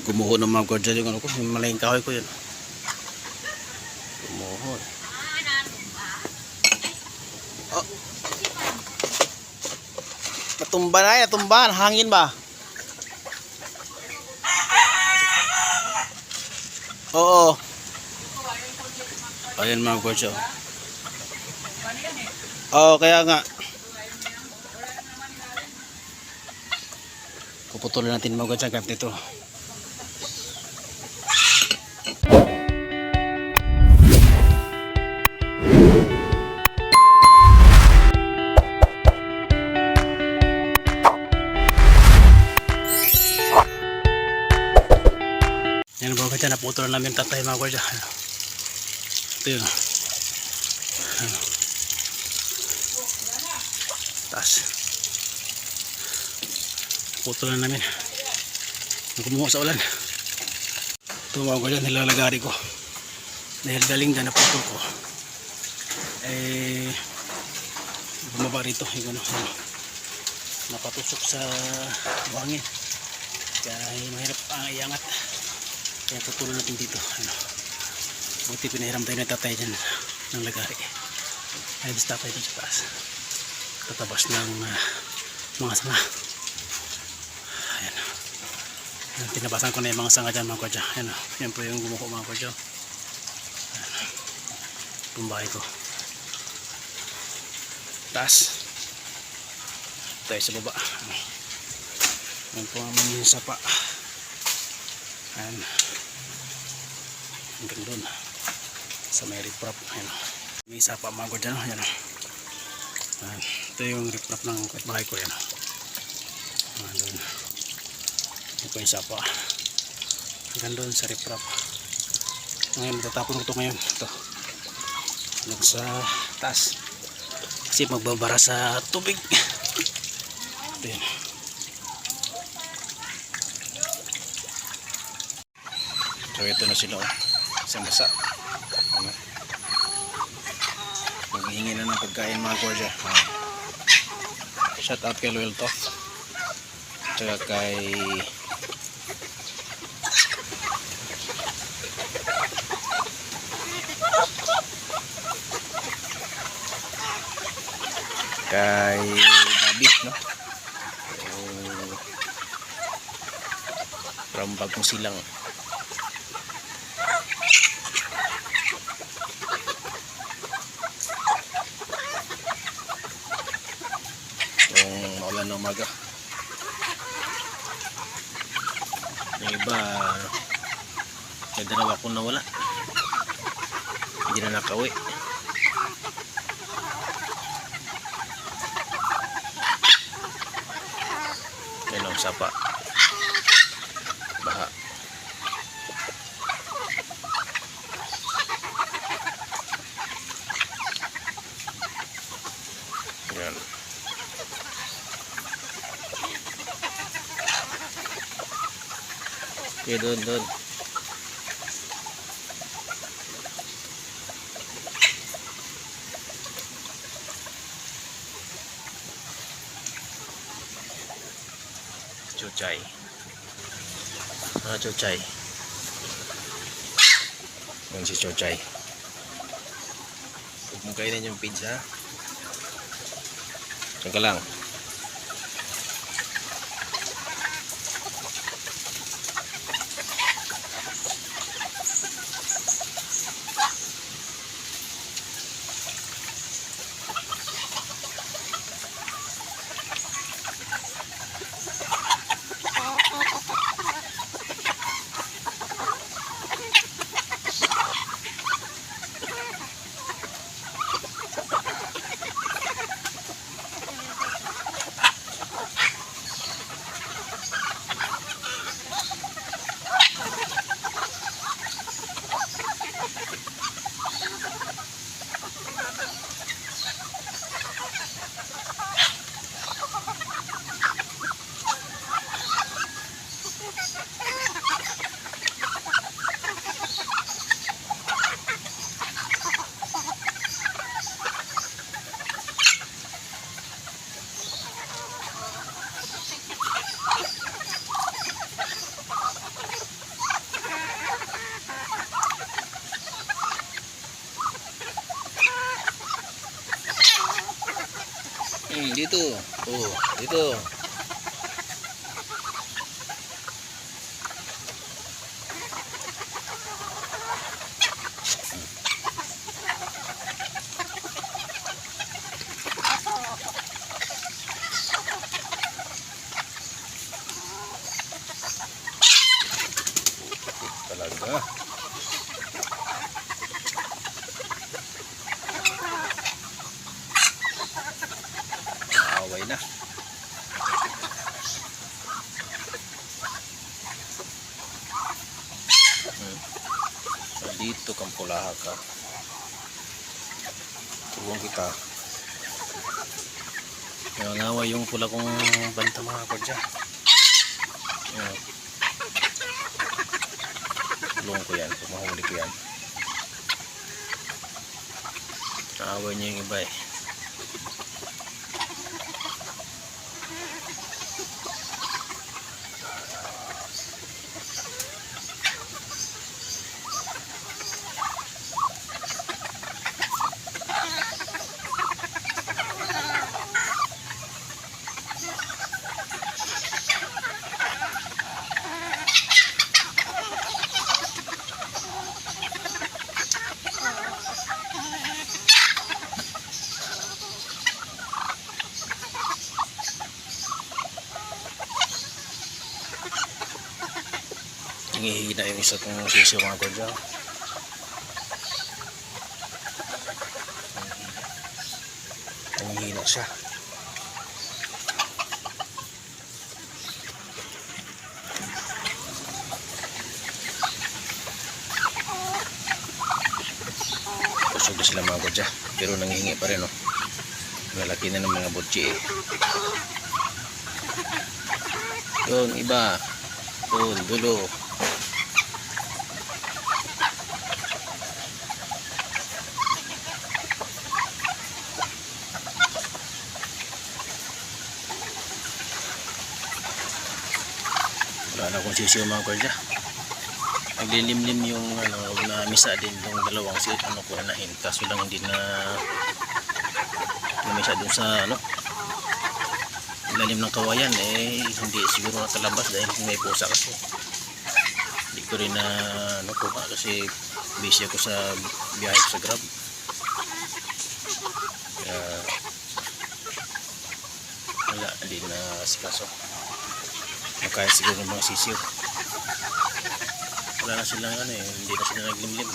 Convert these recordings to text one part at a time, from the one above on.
Gumuho ng mga gordya yung ano ko, yung malaking kahoy ko yun. Gumuho. Oh. Natumba na yan, natumba. Hangin ba? Oo. Ayan mga gordya. Oo, kaya nga. Puputulin natin mga gordya kahit dito. Yan mga gordya, naputulan namin tatay mga gordya. Ito yun. Taas. Putulan namin. Kumuha sa ulan. Ito mga gordya, nilalagari ko. Dahil galing dyan naputol ko. Bumaba rito. Yung ano, napatusok sa buhangin. Kaya mahirap iangat. Kaya putulan natin dito. Buti pinahiram tayo na tatay dyan ng lagari. Ay basta tayo dyan sa taas. Tatabas ng mga sanga. Ayan. Tinabasan ko na yung mga sanga dyan mga kwadya. Ayan, yan po yung gumuko mga kwadya. Itong bahay ko. Taas. Tayo sa baba. Ayan po ang mga sapa. Ayan. Hanggang doon sa may riprap. Ayan. May sapa mga kwadya. Ayan. Ayan. Ito yung riprap ng bahay ko. Ayan. Ayan doon. Ito yung sapa. Hanggang doon sa riprap. Ngayon matatapon ko ito ngayon. Ito. Hanggang sa taas. Kasi magbabara sa tubig. Ito yun. So ito na sila. Isang basa. Maghihingi na ng pagkain mga gordya. Shout out kay Loyal Talk. Tsaka kay Bobby, no? From Bagong Silang. Yung maulan na umaga. Yung iba may dalawa kong nawala, hindi na nakauwi. Yan ang sapa, baha. Yan. Okay, doon. Chuchay. Chuchay. Yan si Chuchay. Huwag mong kainin yung pizza. Diyan ka lang. dito. Oh, dito. Talaga. Away na. Dito kang pulaha ka. Tuwang kita. Ngaway yung pula kong banta mga kodya. Tulong ko yan. Pumahuli ko yan. Naaway niya yung iba eh. Hihina yung isa kong sisiyo mga kodya. Hihina siya. Kusog na sila mga kodya. Pero nangihingi pa rin, oh. Malaki na ng mga butchi eh. Yun, iba. Doon, dulo. Wala na akong sisiyo mga kodya. Naglilimlim yung na misa din yung dalawang ko nahin. Kaso lang hindi na misa dun sa ilalim ng kawayan eh hindi siguro nakalabas dahil may pusa kasi. Hindi ko rin na kuha kasi busy ako sa biyahe ko sa Grab. Kaya wala, hindi na sikaso. Kaya siguro ng mga sisiyo. Wala na silang hindi na sila naglimlim.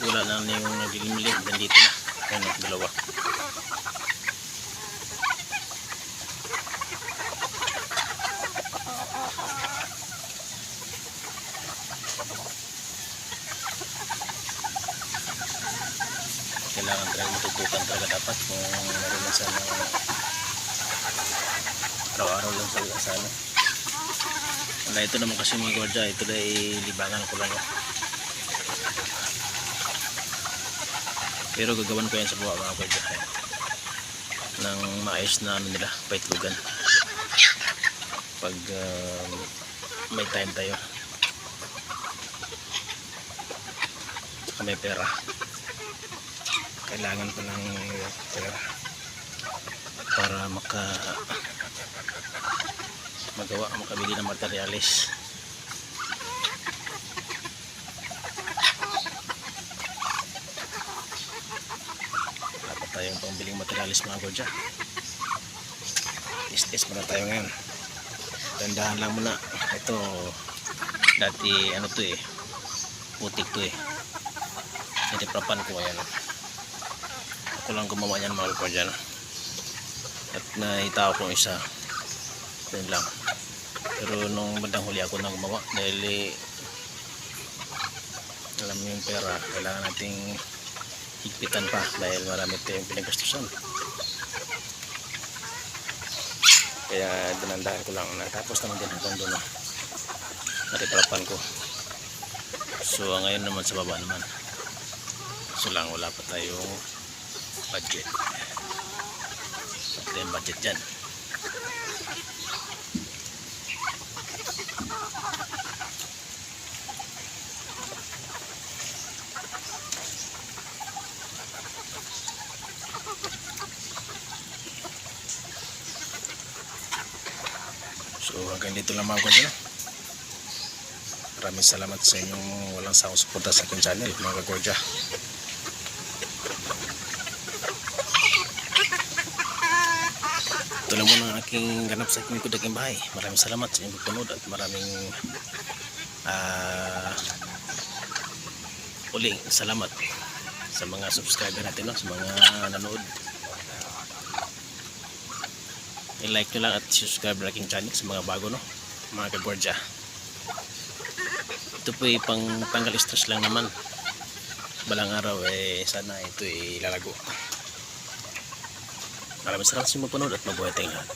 Wala na yung naglimlim. Nandito na. Ayan, dalawa. Kailangan talaga matutukan talaga dapat kung meron na sana araw-araw lang sa wala. Ito naman kasi mga kodya, ito na libangan ko lang pero gagawan ko yan sa buwa mga kodya ng maayos na nila paitlugan pag may time tayo saka may pera. Kailangan ko ng pera para makabili ng materialis. Dapat tayong pambiling materialis mga kodya. Is muna tayo ngayon. Tandahan lang muna. Ito dati to putik to Tiniprapan ko ayan. Ako lang gumawa niyan mga kodya at naitao ko isa yun lang. Pero nung bandang huli ako nang gumawa dahil alam mo yung pera kailangan nating higpitan pa dahil marami tayong pinagastusan. Kaya dinandahan ko lang. Natapos naman din hanggang doon natiprapan ko. So ngayon naman sa baba naman so lang wala pa tayong budget. Ito yung budget dyan. hanggang dito lang mga kagwardya. Maraming salamat sa inyong walang sawang suporta sa aking channel mga kagwardya. Ito lang muna ang aking ganap sa aking kudaking bahay. Maraming salamat sa inyong pagpunod at maraming uling salamat sa mga subscriber natin, no? Sa mga nanood. I-like nyo lang at subscribe na aking channel sa mga bago, no? Mga kagwardya. Ito po ay pang tanggal stress lang naman. Balang araw sana ito ay lalago. Maraming salamat sa inyong pagpunod at mabuhay tayong lahat.